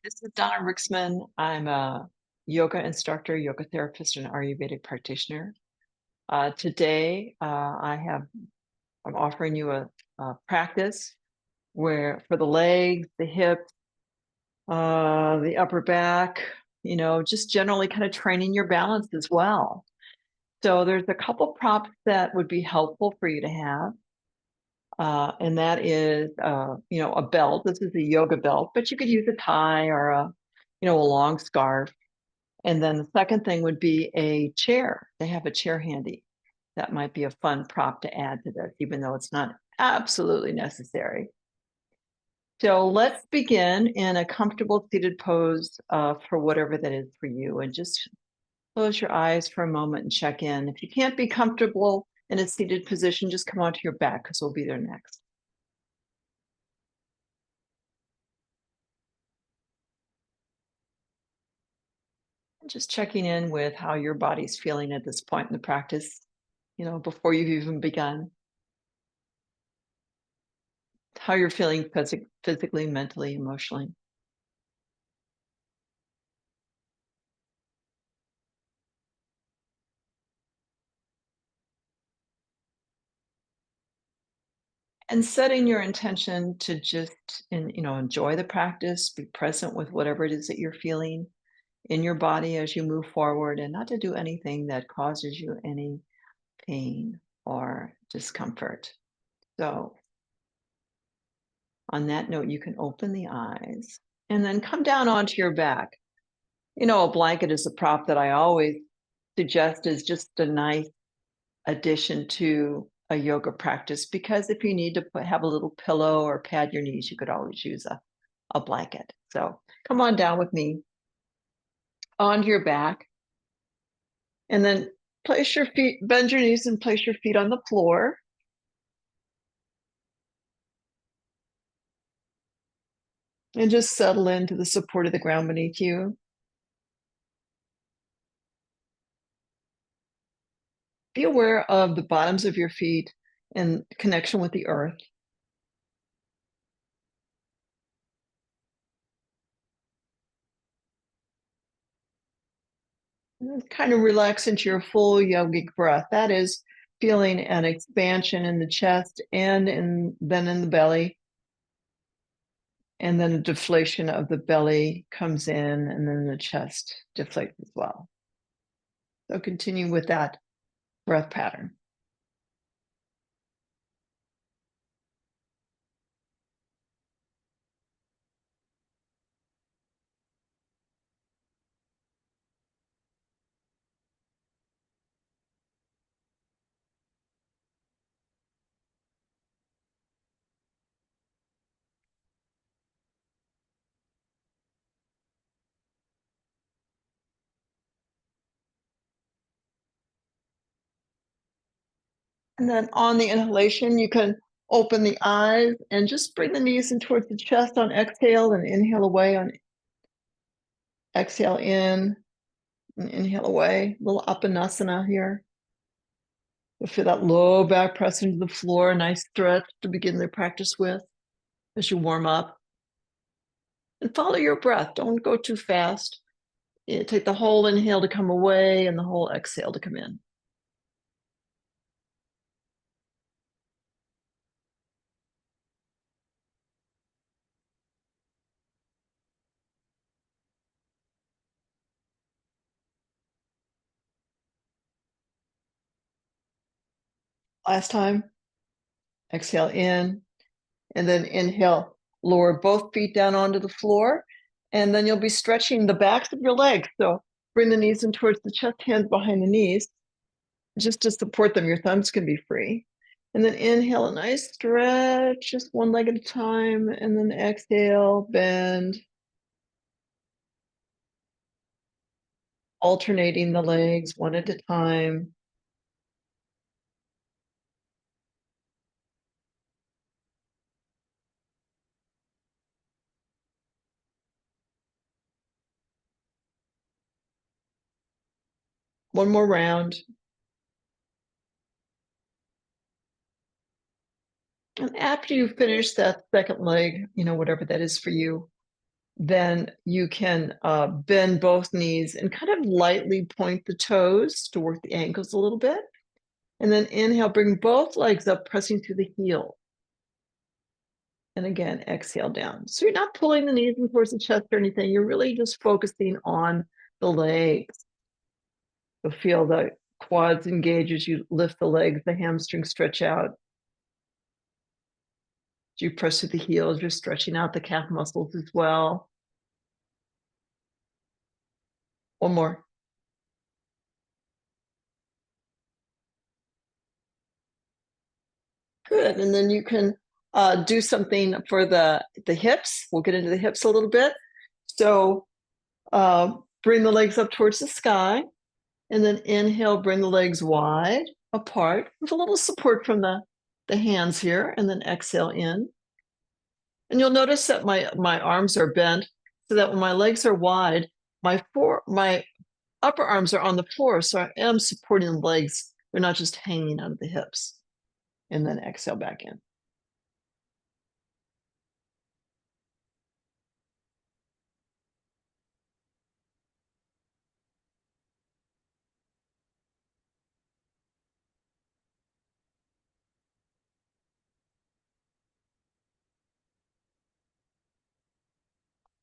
This is Donna Rixmann. I'm a yoga instructor, yoga therapist, and Ayurvedic practitioner. Today, I'm offering you a practice where for the legs, the hips, the upper back, just generally kind of training your balance as well. So there's a couple props that would be helpful for you to have. And that is, a belt. This is a yoga belt, but you could use a tie or a long scarf. And then the second thing would be a chair. They have a chair handy. That might be a fun prop to add to this, even though it's not absolutely necessary. So let's begin in a comfortable seated pose for whatever that is for you. And just close your eyes for a moment and check in. If you can't be comfortable in a seated position, just come onto your back because we'll be there next. Just checking in with how your body's feeling at this point in the practice, before you've even begun. How you're feeling physically, mentally, emotionally. And setting your intention to just enjoy the practice, be present with whatever it is that you're feeling in your body as you move forward, and not to do anything that causes you any pain or discomfort. So on that note, you can open the eyes and then come down onto your back. A blanket is a prop that I always suggest is just a nice addition to a yoga practice, because if you need to have a little pillow or pad your knees, you could always use a blanket. So come on down with me onto your back, and then place your feet, bend your knees and place your feet on the floor. And just settle into the support of the ground beneath you. Be aware of the bottoms of your feet in connection with the earth. And kind of relax into your full yogic breath. That is feeling an expansion in the chest and then in the belly. And then a deflation of the belly comes in, and then the chest deflates as well. So continue with that breath pattern. And then on the inhalation, you can open the eyes and just bring the knees in towards the chest on exhale, and inhale away on exhale in, and inhale away. A little Apanasana here. You'll feel that low back press into the floor, a nice stretch to begin the practice with as you warm up. And follow your breath. Don't go too fast. Take the whole inhale to come away and the whole exhale to come in. Last time, exhale in, and then inhale, lower both feet down onto the floor, and then you'll be stretching the backs of your legs. So bring the knees in towards the chest, hands behind the knees, just to support them. Your thumbs can be free. And then inhale, a nice stretch, just one leg at a time, and then exhale, bend. Alternating the legs one at a time. One more round. And after you finish that second leg, whatever that is for you, Then you can bend both knees and kind of lightly point the toes to work the ankles a little bit. And then inhale, bring both legs up, pressing through the heel. And again, exhale down. So you're not pulling the knees in towards the chest or anything. You're really just focusing on the legs. You'll feel the quads engage as you lift the legs, the hamstrings stretch out. As you press through the heels, you're stretching out the calf muscles as well. One more. Good. And then you can do something for the hips. We'll get into the hips a little bit. So bring the legs up towards the sky, and then inhale, bring the legs wide apart with a little support from the hands here, and then exhale in. And you'll notice that my arms are bent so that when my legs are wide, my upper arms are on the floor, so I am supporting the legs. They're not just hanging out of the hips. And then exhale back in.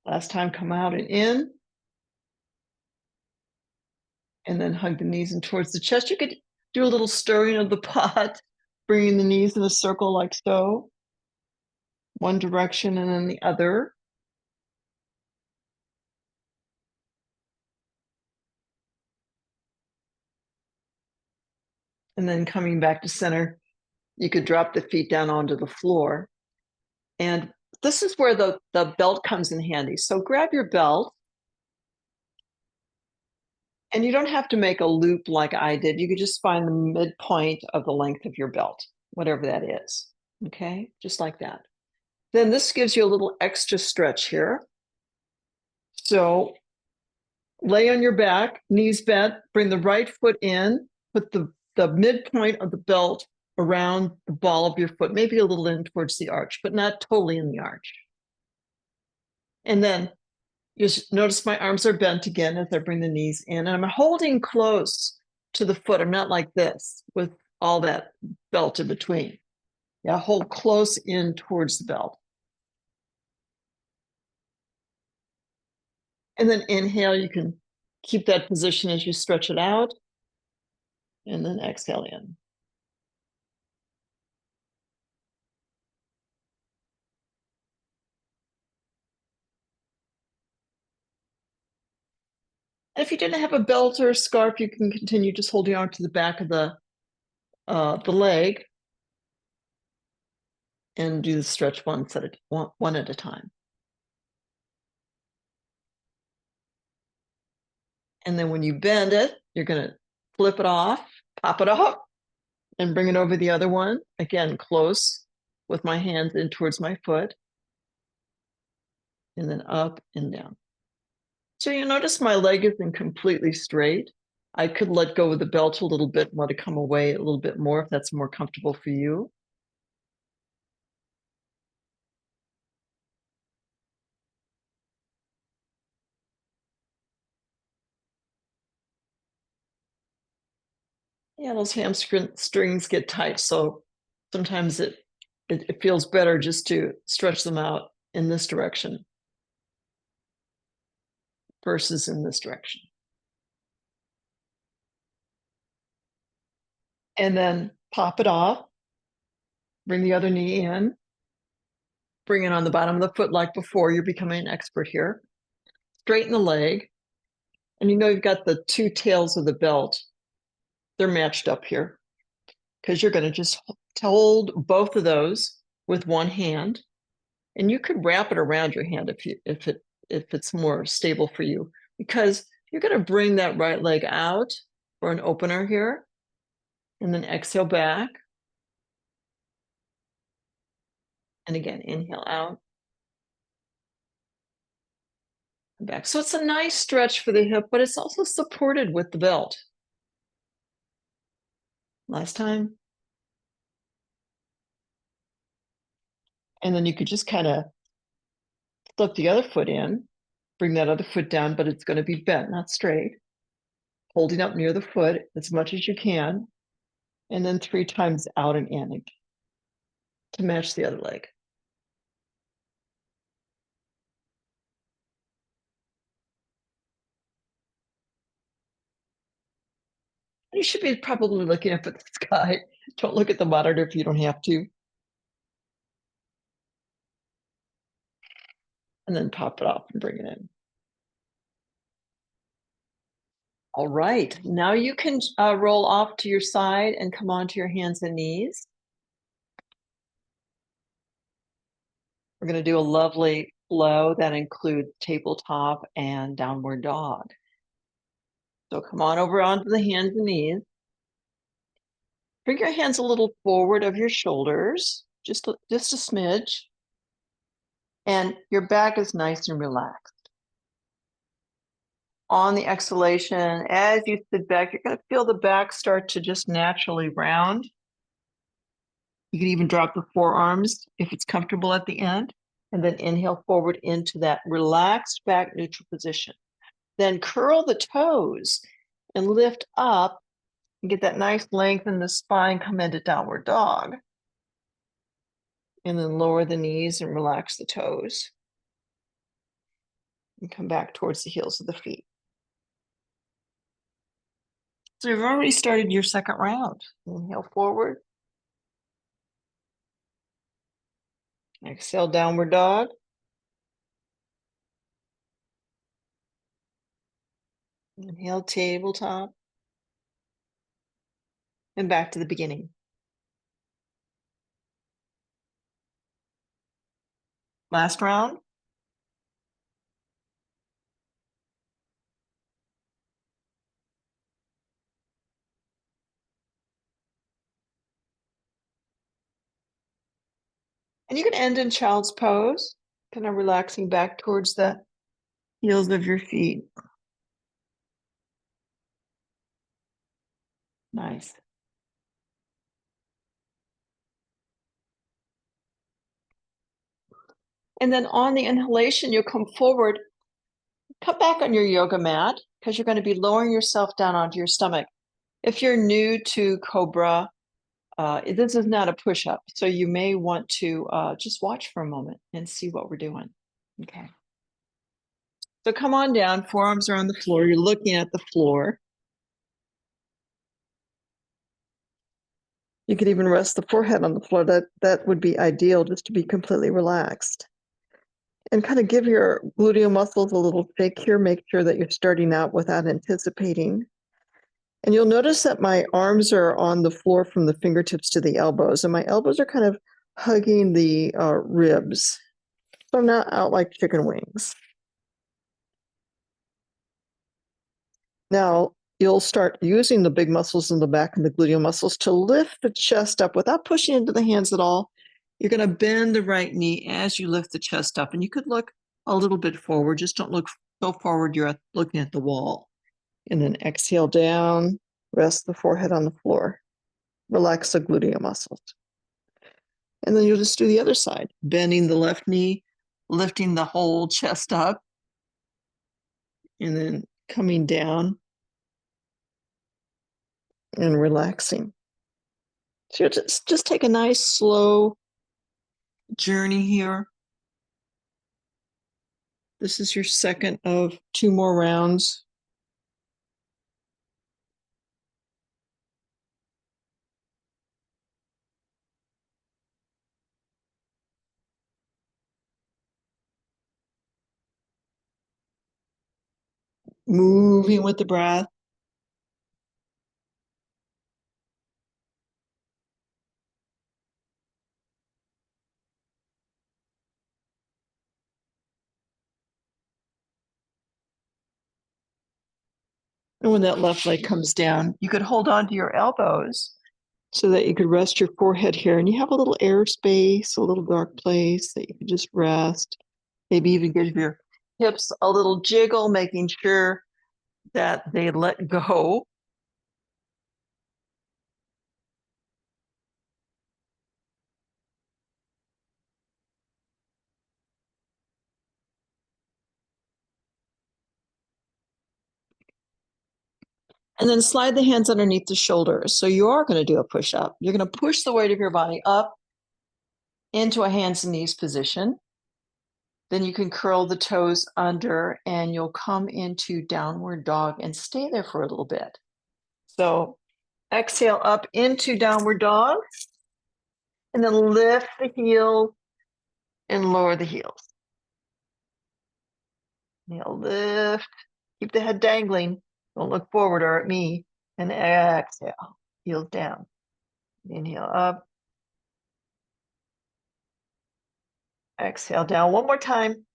Last time, come out and in. And then hug the knees in towards the chest. You could do a little stirring of the pot, bringing the knees in a circle like so. One direction and then the other. And then coming back to center, you could drop the feet down onto the floor. And this is where the belt comes in handy. So grab your belt. And you don't have to make a loop like I did. You could just find the midpoint of the length of your belt, whatever that is. Okay, just like that. Then this gives you a little extra stretch here. So lay on your back, knees bent, bring the right foot in, put the midpoint of the belt around the ball of your foot, maybe a little in towards the arch, but not totally in the arch. And then just notice my arms are bent again as I bring the knees in, and I'm holding close to the foot. I'm not like this with all that belt in between. Yeah, hold close in towards the belt. And then inhale, you can keep that position as you stretch it out. And then exhale in. And if you didn't have a belt or a scarf, you can continue just holding on to the back of the leg and do the stretch one at a time. And then when you bend it, you're going to flip it off, pop it off, and bring it over the other one. Again, close with my hands in towards my foot. And then up and down. So you notice my leg isn't completely straight. I could let go of the belt a little bit and let it come away a little bit more if that's more comfortable for you. Yeah, those hamstrings get tight, so sometimes it feels better just to stretch them out in this direction versus in this direction. And then pop it off, bring the other knee in, bring it on the bottom of the foot like before. You're becoming an expert here. Straighten the leg. And you know you've got the two tails of the belt. They're matched up here because you're going to just hold both of those with one hand. And you could wrap it around your hand if it's more stable for you, because you're going to bring that right leg out for an opener here, and then exhale back. And again, inhale out and back. So it's a nice stretch for the hip, but it's also supported with the belt. Last time. And then you could just kind of Slip the other foot in, bring that other foot down, but it's going to be bent, not straight. Holding up near the foot as much as you can, and then 3 times out and in to match the other leg. You should be probably looking up at the sky. Don't look at the monitor if you don't have to. And then pop it off and bring it in. All right, now you can roll off to your side and come onto your hands and knees. We're going to do a lovely flow that includes tabletop and downward dog. So come on over onto the hands and knees. Bring your hands a little forward of your shoulders, just a smidge. And your back is nice and relaxed. On the exhalation, as you sit back, you're going to feel the back start to just naturally round. You can even drop the forearms if it's comfortable at the end, and then inhale forward into that relaxed back neutral position. Then curl the toes and lift up and get that nice length in the spine, come into downward dog. And then lower the knees and relax the toes. And come back towards the heels of the feet. So you've already started your second round. Inhale forward. Exhale, downward dog. Inhale, tabletop. And back to the beginning. Last round. And you can end in child's pose, kind of relaxing back towards the heels of your feet. Nice. And then on the inhalation, you'll come forward, come back on your yoga mat, because you're going to be lowering yourself down onto your stomach. If you're new to Cobra, this is not a push-up, so you may want to just watch for a moment and see what we're doing. Okay. So come on down, forearms are on the floor. You're looking at the floor. You could even rest the forehead on the floor. That would be ideal, just to be completely relaxed. And kind of give your gluteal muscles a little shake here. Make sure that you're starting out without anticipating. And you'll notice that my arms are on the floor from the fingertips to the elbows, and my elbows are kind of hugging the ribs. So I'm not out like chicken wings. Now, you'll start using the big muscles in the back and the gluteal muscles to lift the chest up without pushing into the hands at all. You're going to bend the right knee as you lift the chest up, and you could look a little bit forward. Just don't look so forward you're looking at the wall. And then exhale down, rest the forehead on the floor. Relax the gluteal muscles. And then you'll just do the other side, bending the left knee, lifting the whole chest up, and then coming down and relaxing. So you'll just take a nice slow journey here. This is your second of 2 more rounds. Moving with the breath. And when that left leg comes down, you could hold on to your elbows so that you could rest your forehead here. And you have a little airspace, a little dark place that you could just rest. Maybe even give your hips a little jiggle, making sure that they let go. And then slide the hands underneath the shoulders. So you are going to do a push-up. You're going to push the weight of your body up into a hands and knees position. Then you can curl the toes under and you'll come into downward dog and stay there for a little bit. So exhale up into downward dog and then lift the heels and lower the heels. Inhale, lift, keep the head dangling. Don't look forward or at me. And exhale, heels down. Inhale up. Exhale down. One more time.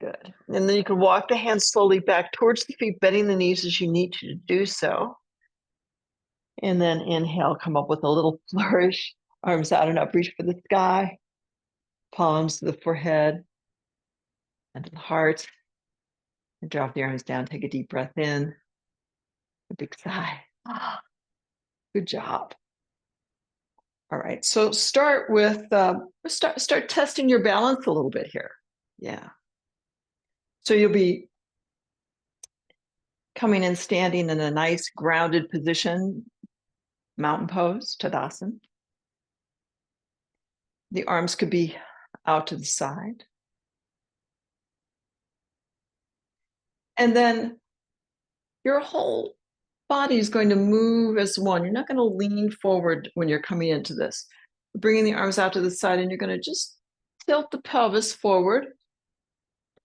Good. And then you can walk the hands slowly back towards the feet, bending the knees as you need to do so. And then inhale, come up with a little flourish. Arms out and up, reach for the sky. Palms to the forehead and to the heart. And drop the arms down. Take a deep breath in. A big sigh. Good job. All right. So start with start testing your balance a little bit here. Yeah. So you'll be coming in standing in a nice grounded position, mountain pose, Tadasana. The arms could be out to the side. And then your whole body is going to move as one. You're not going to lean forward when you're coming into this. Bringing the arms out to the side, and you're going to just tilt the pelvis forward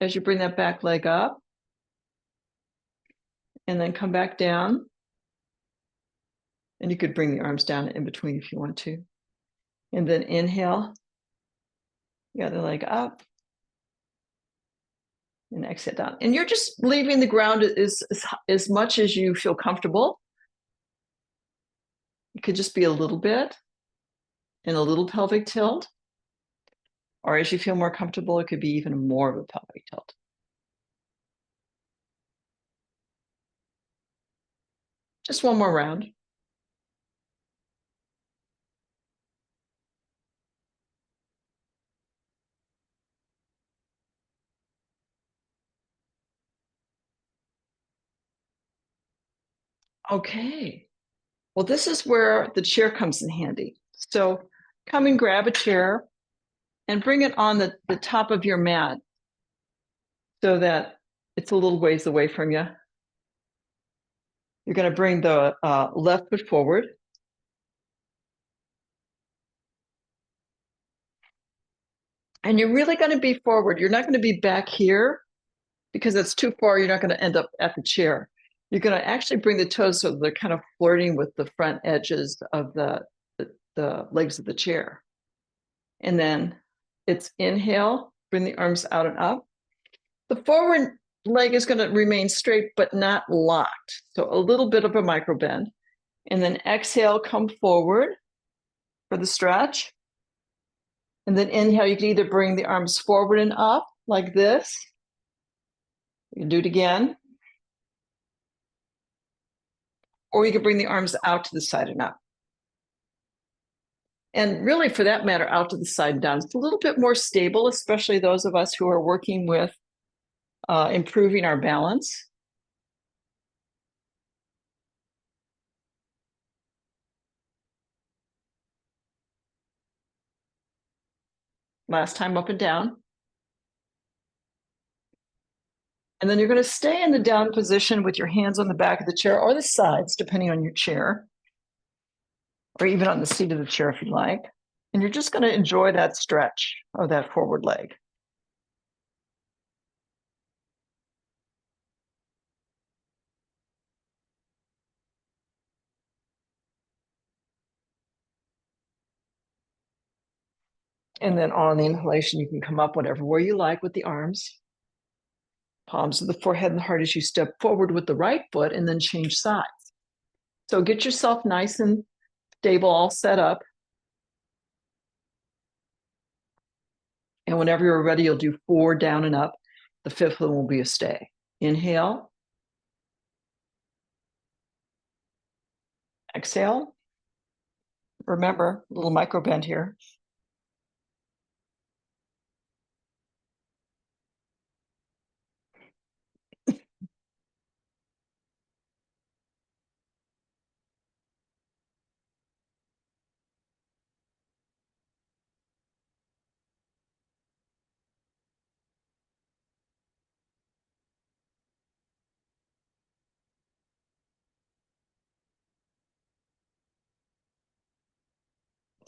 as you bring that back leg up. And then come back down. And you could bring the arms down in between if you want to. And then inhale, the other leg up. And exhale down. And you're just leaving the ground as much as you feel comfortable. It could just be a little bit and a little pelvic tilt. Or as you feel more comfortable, it could be even more of a pelvic tilt. Just one more round. Okay. Well, this is where the chair comes in handy. So come and grab a chair and bring it on the top of your mat so that it's a little ways away from you. You're going to bring the left foot forward. And you're really going to be forward. You're not going to be back here because it's too far. You're not going to end up at the chair. You're going to actually bring the toes so they're kind of flirting with the front edges of the legs of the chair. And then it's inhale, bring the arms out and up. The forward leg is going to remain straight, but not locked. So a little bit of a micro bend. And then exhale, come forward for the stretch. And then inhale, you can either bring the arms forward and up like this. You can do it again. Or you can bring the arms out to the side and up. And really, for that matter, out to the side and down. It's a little bit more stable, especially those of us who are working with improving our balance. Last time, up and down. And then you're going to stay in the down position with your hands on the back of the chair or the sides, depending on your chair, or even on the seat of the chair if you like. And you're just going to enjoy that stretch of that forward leg. And then on the inhalation, you can come up whatever way you like with the arms. Palms to the forehead and the heart as you step forward with the right foot and then change sides. So get yourself nice and stable, all set up. And whenever you're ready, you'll do 4 down and up. The 5th one will be a stay. Inhale. Exhale. Remember, a little micro bend here.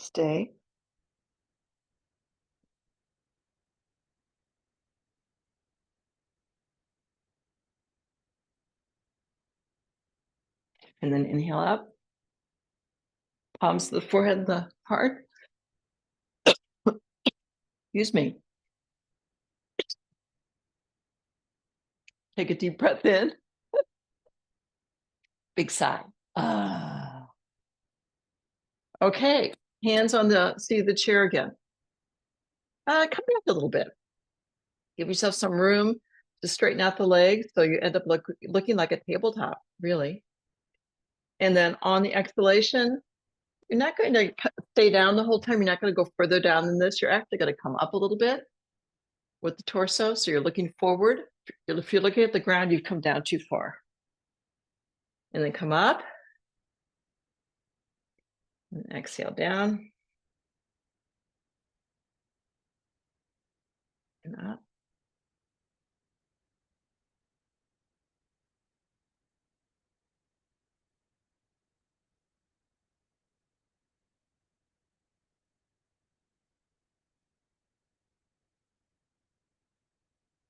Stay. And then inhale up. Palms to the forehead and the heart. Excuse me. Take a deep breath in. Big sigh. Ah. Okay. Hands on the seat of the chair again. Come back a little bit. Give yourself some room to straighten out the legs so you end up looking like a tabletop, really. And then on the exhalation, you're not going to stay down the whole time. You're not going to go further down than this. You're actually going to come up a little bit with the torso. So you're looking forward. If you're looking at the ground, you've come down too far. And then come up. And exhale down. And up.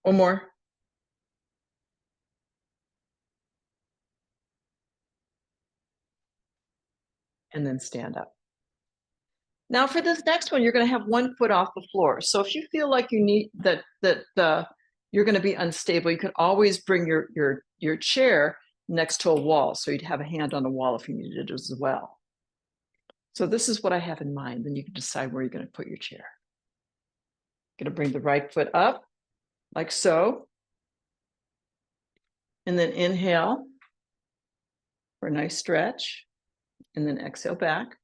One more. And then stand up. Now for this next one, you're going to have one foot off the floor. So if you feel like you need that you're going to be unstable, you can always bring your chair next to a wall. So you'd have a hand on the wall if you needed it as well. So this is what I have in mind. Then you can decide where you're going to put your chair. Going to bring the right foot up like so. And then inhale for a nice stretch. And then exhale back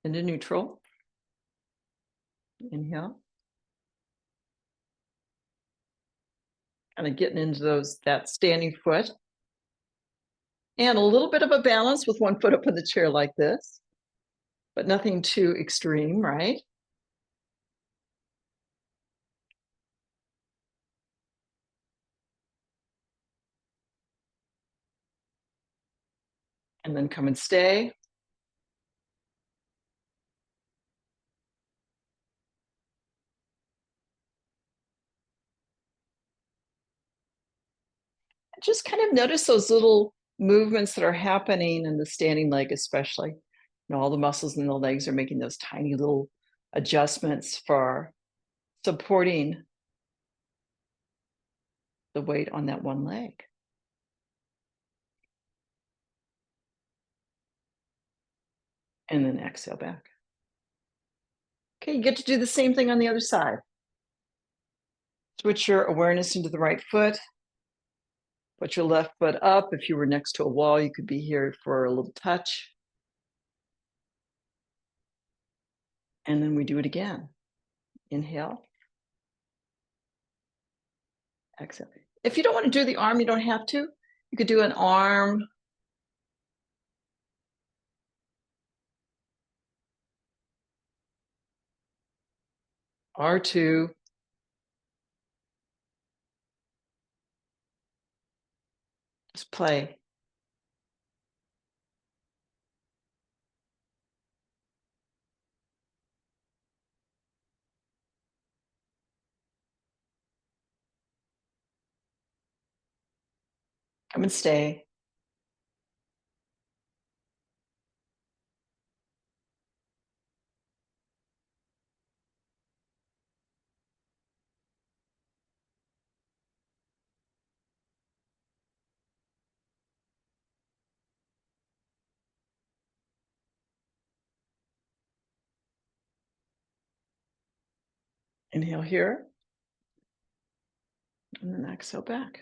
into neutral. Inhale. Kind of getting into that standing foot. And a little bit of a balance with one foot up on the chair like this, but nothing too extreme, right? And then come and stay. Just kind of notice those little movements that are happening in the standing leg, especially. You know, all the muscles in the legs are making those tiny little adjustments for supporting the weight on that one leg. And then exhale back. Okay, you get to do the same thing on the other side. Switch your awareness into the right foot. Put your left foot up. If you were next to a wall, you could be here for a little touch. And then we do it again. Inhale. Exhale. If you don't want to do the arm, you don't have to. You could do an arm. R2. Just play. Come and stay. Inhale here. And then exhale back.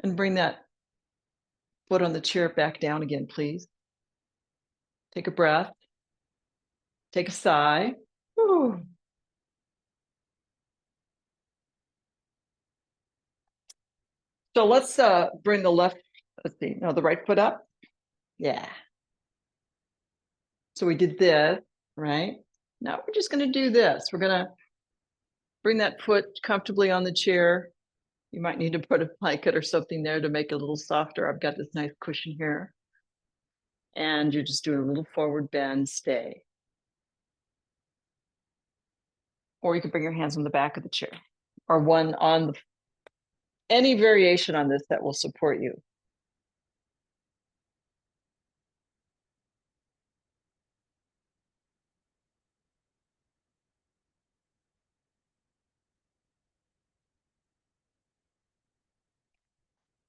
And bring that foot on the chair back down again, please. Take a breath. Take a sigh. Whew. So let's bring the the right foot up. Yeah. So we did this, right? Now we're just going to do this. We're going to bring that foot comfortably on the chair. You might need to put a blanket or something there to make it a little softer. I've got this nice cushion here. and you're just doing a little forward bend, stay. Or you can bring your hands on the back of the chair, or one on any variation on this that will support you.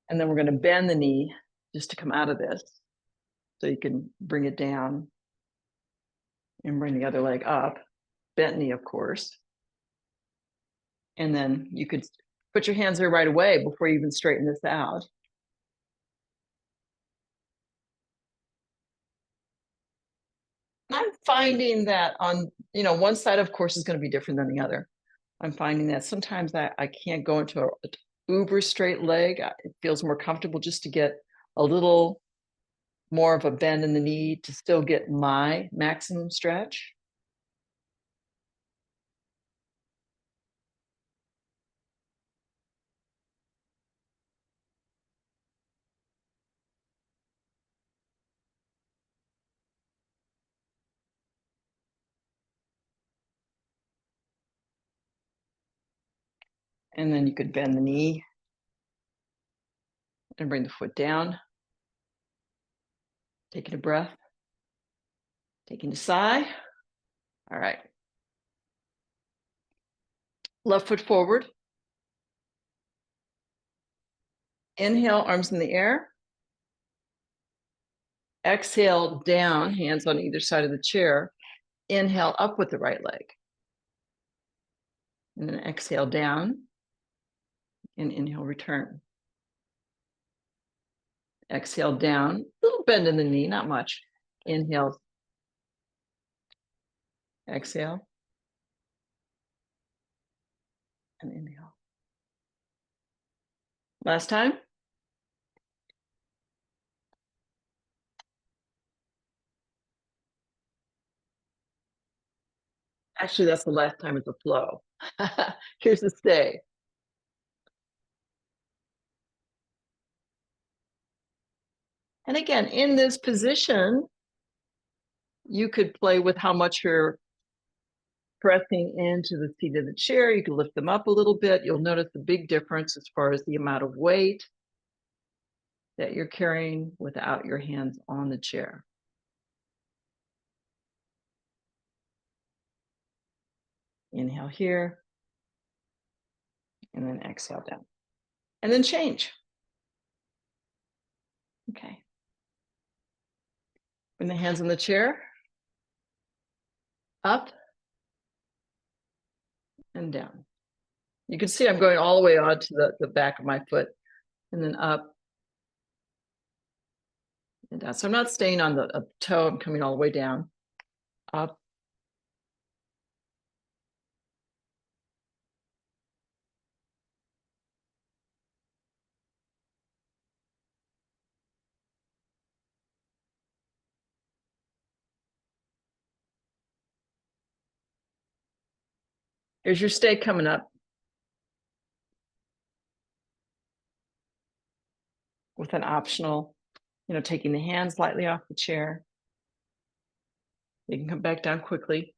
And then we're going to bend the knee just to come out of this. So you can bring it down and bring the other leg up. Bent knee, of course. And then you could put your hands there right away before you even straighten this out. I'm finding that on, one side, of course, is going to be different than the other. I'm finding that sometimes I can't go into an uber straight leg. It feels more comfortable just to get a little more of a bend in the knee to still get my maximum stretch. And then you could bend the knee and bring the foot down. Taking a breath. Taking a sigh. All right. Left foot forward. Inhale, arms in the air. Exhale, down, hands on either side of the chair. Inhale, up with the right leg. And then exhale, down. And inhale, return. Exhale, down. Little bend in the knee, not much. Inhale. Exhale. And inhale. Last time. Actually, that's the last time it's a flow. Here's the stay. And again, in this position, you could play with how much you're pressing into the seat of the chair. You can lift them up a little bit. You'll notice the big difference as far as the amount of weight that you're carrying without your hands on the chair. Inhale here, and then exhale down. And then change. Okay. Bring the hands on the chair, up and down. You can see I'm going all the way onto the back of my foot, and then up and down. So I'm not staying on the toe, I'm coming all the way down, up. Here's your stay coming up. With an optional, taking the hands lightly off the chair. You can come back down quickly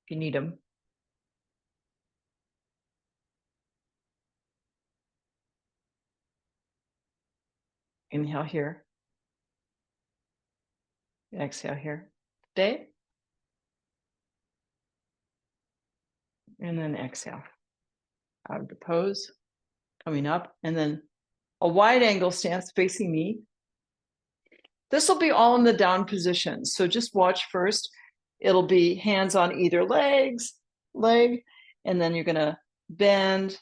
if you need them. Inhale here. Exhale here. Stay. And then exhale. Out of the pose. Coming up. And then a wide angle stance facing me. This will be all in the down position. So just watch first. It'll be hands on either leg, and then you're going to bend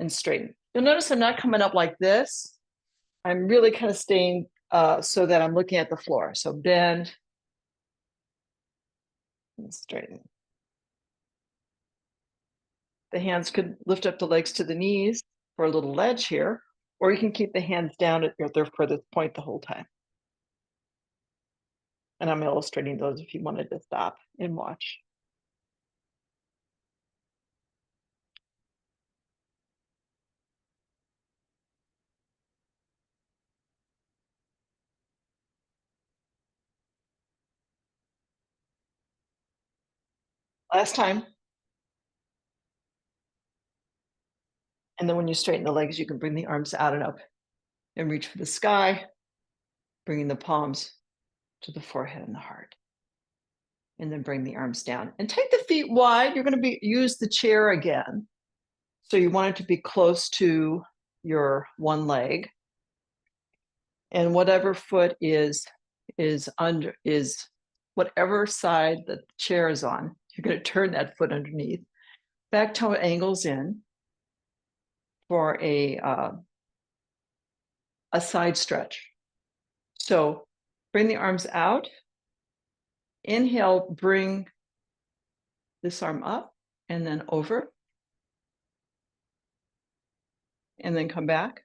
and straighten. You'll notice I'm not coming up like this. I'm really kind of staying so that I'm looking at the floor. So bend and straighten. The hands could lift up the legs to the knees for a little ledge here, or you can keep the hands down at their furthest point the whole time. And I'm illustrating those if you wanted to stop and watch. Last time. And then when you straighten the legs, you can bring the arms out and up and reach for the sky, bringing the palms to the forehead and the heart. And then bring the arms down and take the feet wide. You're going to use the chair again. So you want it to be close to your one leg. And whatever foot is whatever side the chair is on, you're going to turn that foot underneath. Back toe angles in for a side stretch. So bring the arms out. Inhale, bring this arm up and then over. And then come back.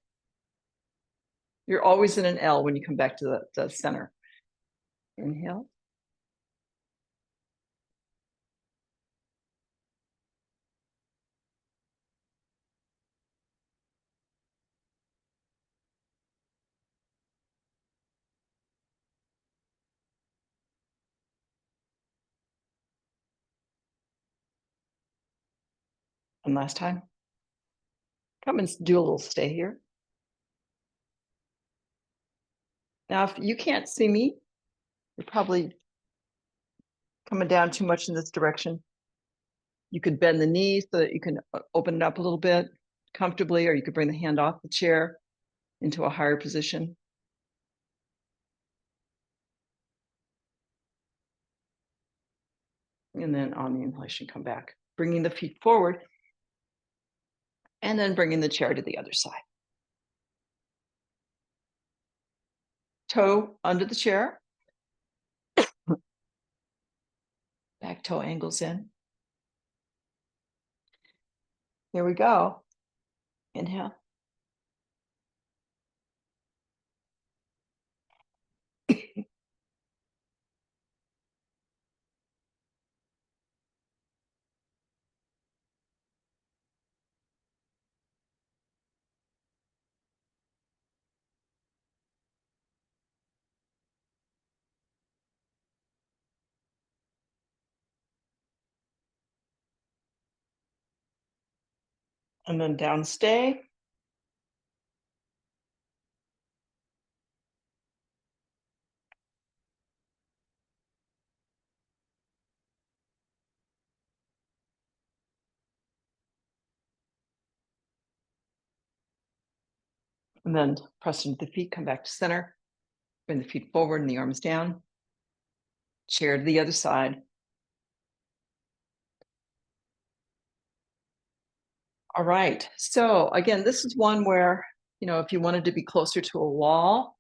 You're always in an L when you come back to the center. Inhale. One last time. Come and do a little stay here. Now, if you can't see me, you're probably coming down too much in this direction. You could bend the knee so that you can open it up a little bit comfortably, or you could bring the hand off the chair into a higher position. And then on the inhalation, come back, bringing the feet forward, and then bringing the chair to the other side. Toe under the chair. Back toe angles in. Here we go. Inhale. And then down stay. And then press into the feet, come back to center. Bring the feet forward and the arms down. Chair to the other side. All right. So again, this is one where, if you wanted to be closer to a wall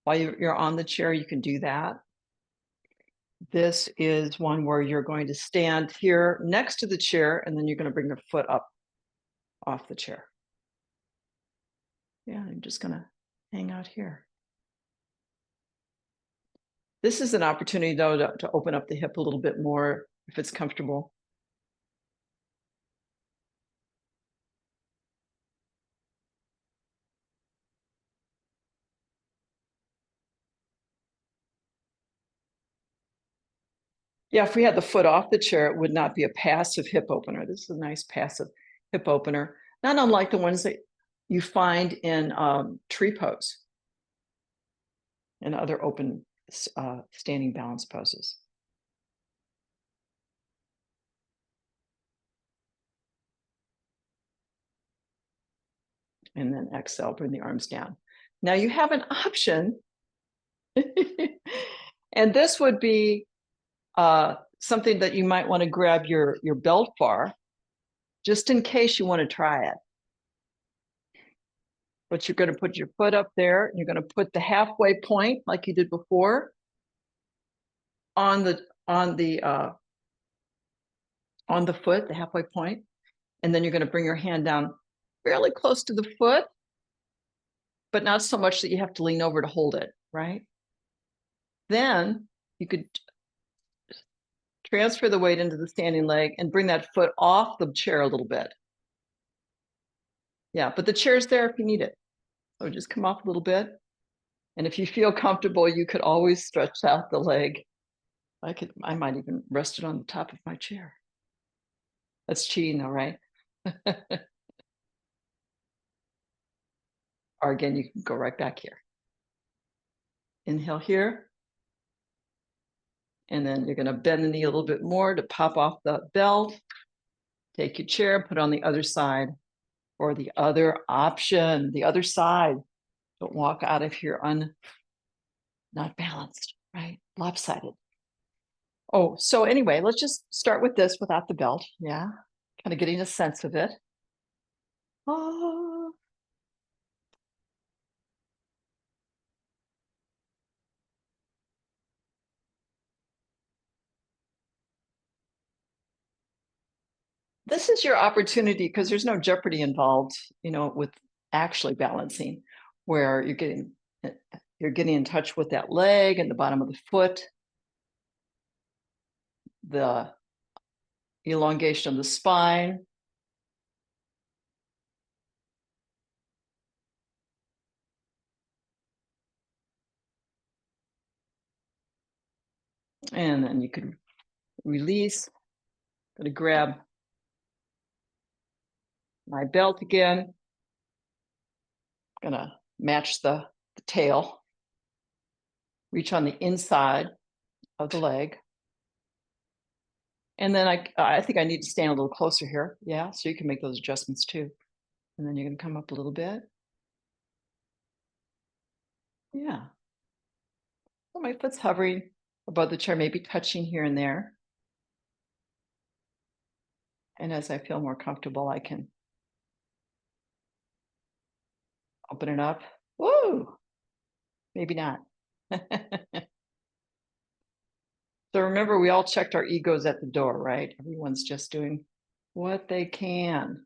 while you're on the chair, you can do that. This is one where you're going to stand here next to the chair, and then you're going to bring your foot up off the chair. Yeah, I'm just going to hang out here. This is an opportunity, though, to open up the hip a little bit more if it's comfortable. Yeah, if we had the foot off the chair, it would not be a passive hip opener. This is a nice passive hip opener, not unlike the ones that you find in tree pose and other open standing balance poses. And then exhale, bring the arms down. Now you have an option, and this would be something that you might want to grab your belt bar, just in case you want to try it. But you're going to put your foot up there, and you're going to put the halfway point, like you did before, on the foot, the halfway point, and then you're going to bring your hand down fairly close to the foot, but not so much that you have to lean over to hold it, right? Then you could transfer the weight into the standing leg and bring that foot off the chair a little bit. Yeah, but the chair's there if you need it. So just come off a little bit. And if you feel comfortable, you could always stretch out the leg. I might even rest it on the top of my chair. That's cheating though, right? Or again, you can go right back here. Inhale here. And then you're going to bend the knee a little bit more to pop off the belt. Take your chair, put it on the other side, or the other option, the other side. Don't walk out of here not balanced, right? Lopsided. Oh, so anyway, let's just start with this without the belt. Yeah. Kind of getting a sense of it. Oh. This is your opportunity because there's no jeopardy involved, with actually balancing, where you're getting in touch with that leg and the bottom of the foot, the elongation of the spine. And then you can release. I'm going to grab my belt again. I'm going to match the tail. Reach on the inside of the leg. And then I think I need to stand a little closer here. Yeah, so you can make those adjustments too. And then you're going to come up a little bit. Yeah. So my foot's hovering above the chair, maybe touching here and there. And as I feel more comfortable, I can open it up. Woo! Maybe not. So remember, we all checked our egos at the door, right? Everyone's just doing what they can.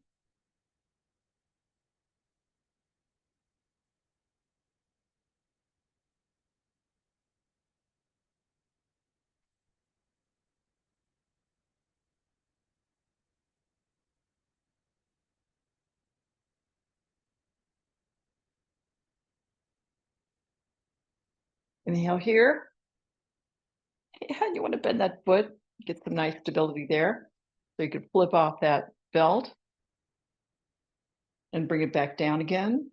Inhale here. Yeah, you want to bend that foot, get some nice stability there. So you could flip off that belt and bring it back down again.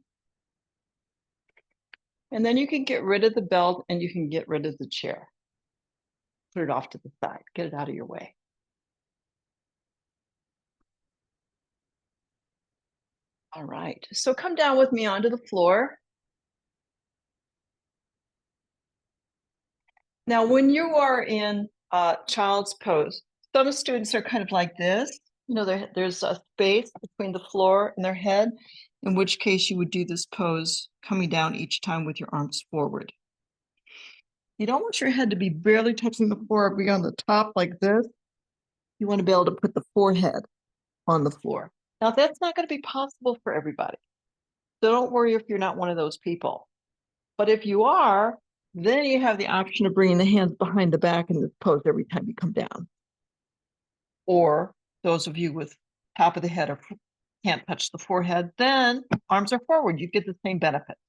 And then you can get rid of the belt and you can get rid of the chair. Put it off to the side, get it out of your way. All right, so come down with me onto the floor. Now, when you are in child's pose, some students are kind of like this. There's a space between the floor and their head, in which case you would do this pose coming down each time with your arms forward. You don't want your head to be barely touching the floor or be on the top like this. You want to be able to put the forehead on the floor. Now, that's not going to be possible for everybody. So don't worry if you're not one of those people. But if you are, then you have the option of bringing the hands behind the back in this pose every time you come down. Or those of you with top of the head or can't touch the forehead, then arms are forward. You get the same benefits.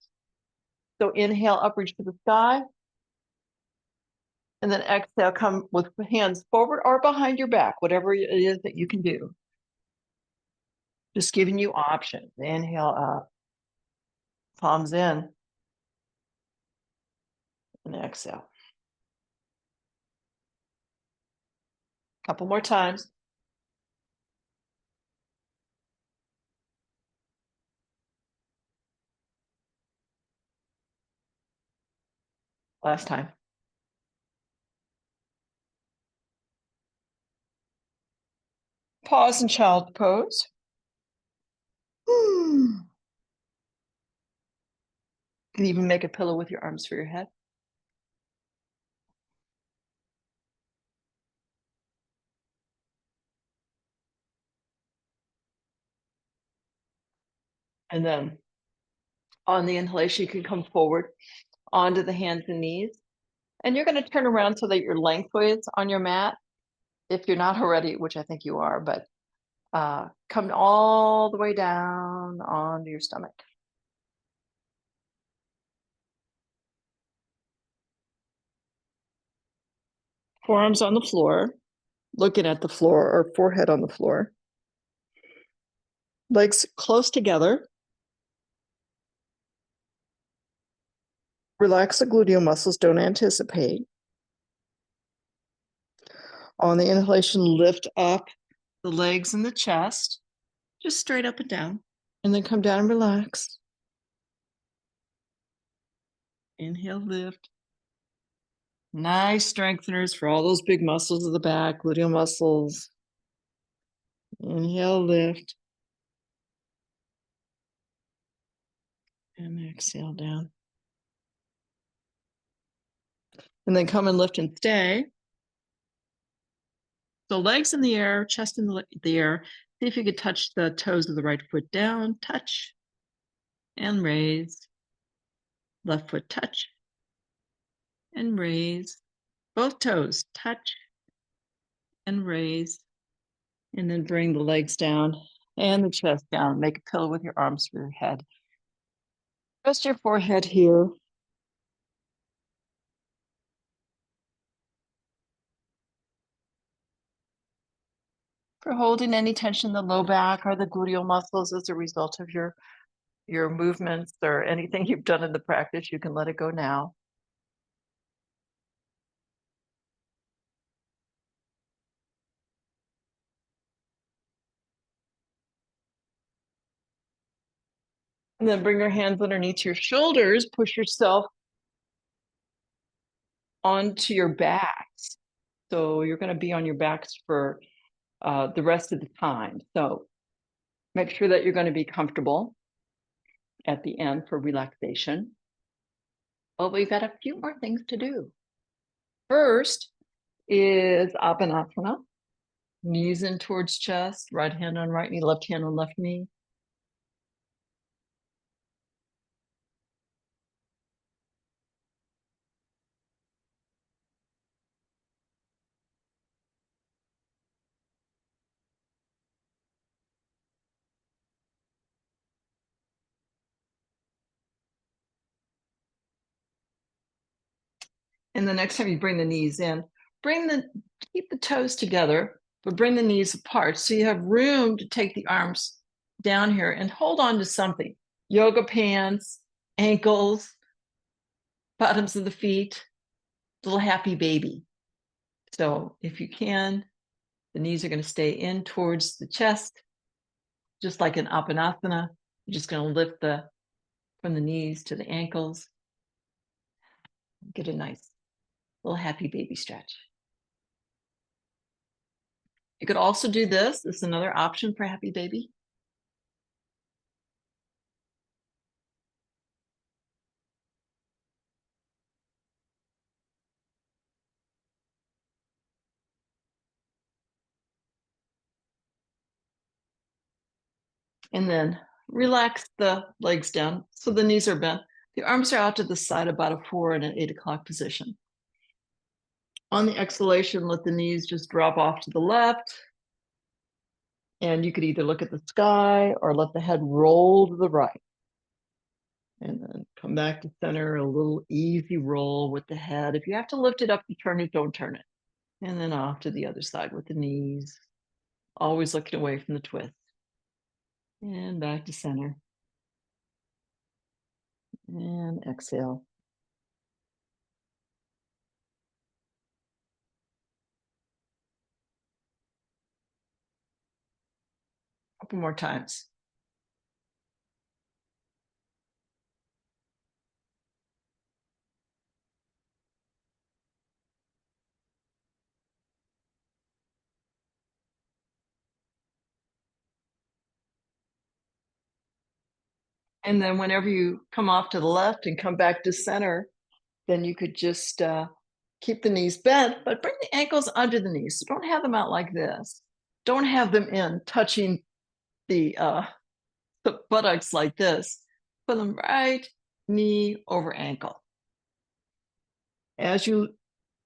So inhale, up, reach to the sky. And then exhale, come with hands forward or behind your back, whatever it is that you can do. Just giving you options. Inhale up, palms in, and exhale. Couple more times. Last time. Pause in child pose. You can even make a pillow with your arms for your head. And then on the inhalation, you can come forward onto the hands and knees. And you're going to turn around so that you're lengthways on your mat. If you're not already, which I think you are, but come all the way down onto your stomach. Forearms on the floor, looking at the floor or forehead on the floor. Legs close together. Relax the gluteal muscles, don't anticipate. On the inhalation, lift up the legs and the chest, just straight up and down. And then come down and relax. Inhale, lift. Nice strengtheners for all those big muscles of the back, gluteal muscles. Inhale, lift. And exhale down. And then come and lift and stay. So legs in the air, chest in the air. See if you could touch the toes of the right foot down, touch, and raise. Left foot touch, and raise. Both toes touch, and raise. And then bring the legs down and the chest down. Make a pillow with your arms for your head. Rest your forehead here. For holding any tension in the low back or the gluteal muscles as a result of your movements or anything you've done in the practice, you can let it go now. And then bring your hands underneath your shoulders, push yourself onto your backs. So you're going to be on your backs for the rest of the time. So make sure that you're going to be comfortable at the end for relaxation. But we've got a few more things to do. First is Apanasana. Knees in towards chest, right hand on right knee, left hand on left knee. And the next time you bring the knees in, keep the toes together, but bring the knees apart so you have room to take the arms down here and hold on to something. Yoga pants, ankles, bottoms of the feet, little happy baby. So if you can, the knees are going to stay in towards the chest, just like in Apanasana. You're just going to lift from the knees to the ankles. Get a nice little happy baby stretch. You could also do this. This is another option for happy baby. And then relax the legs down so the knees are bent. The arms are out to the side, about a 4 and an 8 o'clock position. On the exhalation, let the knees just drop off to the left. And you could either look at the sky or let the head roll to the right. And then come back to center, a little easy roll with the head. If you have to lift it up and turn it, don't turn it. And then off to the other side with the knees, always looking away from the twist. And back to center. And exhale. Couple more times. And then whenever you come off to the left and come back to center, then you could just keep the knees bent, but bring the ankles under the knees. So don't have them out like this. Don't have them in touching the buttocks like this. Put them right knee over ankle. As you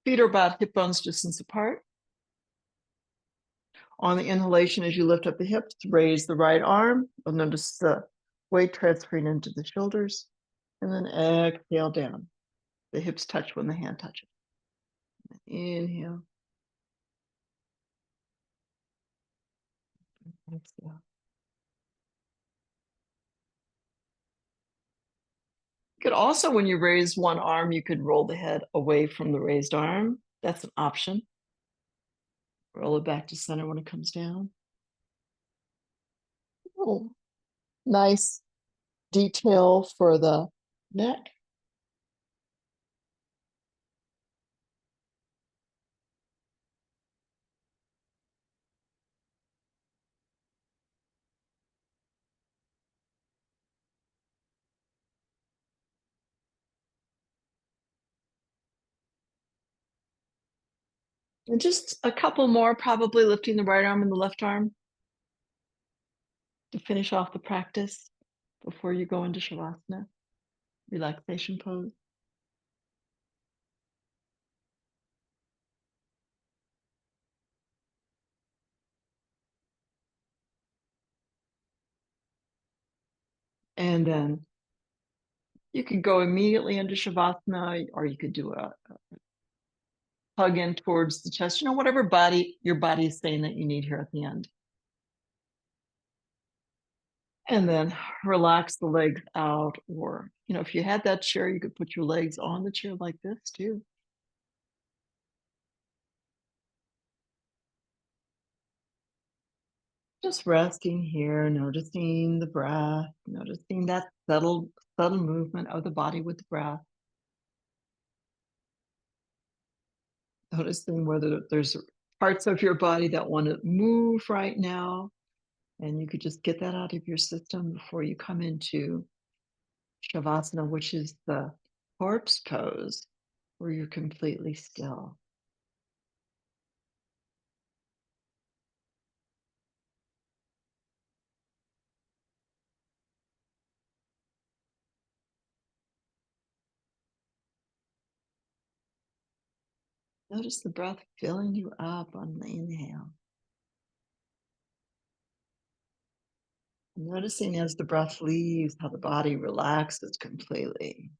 feet are about hip bones distance apart. On the inhalation, as you lift up the hips, raise the right arm. You'll notice the weight transferring into the shoulders. And then exhale down. The hips touch when the hand touches. Inhale. Exhale. could also, when you raise one arm, you could roll the head away from the raised arm. That's an option. Roll it back to center when it comes down. Oh, nice detail for the neck. And just a couple more, probably lifting the right arm and the left arm to finish off the practice before you go into Shavasana, relaxation pose. And then you could go immediately into Shavasana, or you could do a hug in towards the chest, whatever your body is saying that you need here at the end. And then relax the legs out, or, if you had that chair, you could put your legs on the chair like this too. Just resting here, noticing the breath, noticing that subtle movement of the body with the breath. Noticing whether there's parts of your body that want to move right now, and you could just get that out of your system before you come into Shavasana, which is the corpse pose, where you're completely still. Notice the breath filling you up on the inhale. Noticing as the breath leaves, how the body relaxes completely.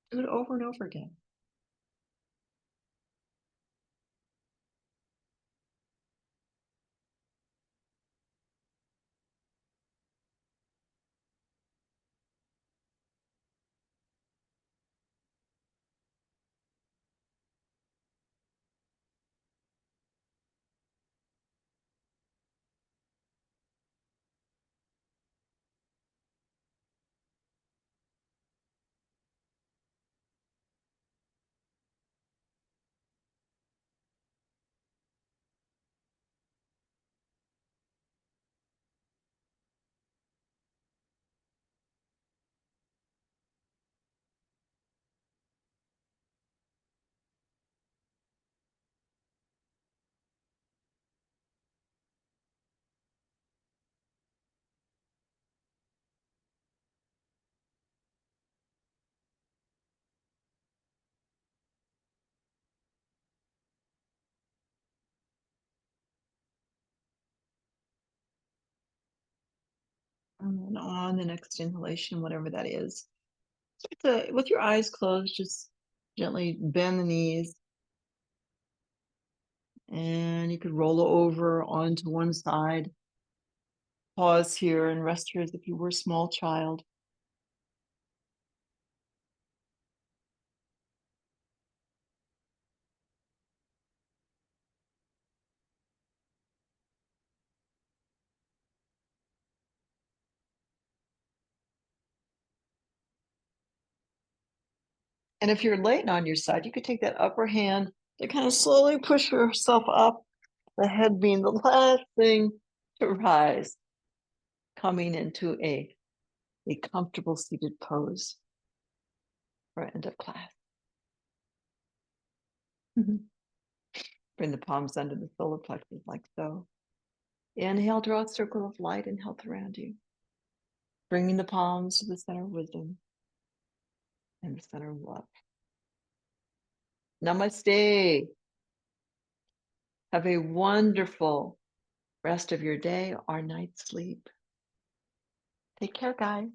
Do it over and over again. And then on the next inhalation, whatever that is, with your eyes closed, just gently bend the knees. And you could roll over onto one side. Pause here and rest here as if you were a small child. And if you're laying on your side, you could take that upper hand to kind of slowly push yourself up, the head being the last thing to rise, coming into a comfortable seated pose for end of class. Bring the palms under the solar plexus like so. Inhale, draw a circle of light and health around you. Bringing the palms to the center of wisdom and the center of love. Namaste. Have a wonderful rest of your day or night's sleep. Take care, guys.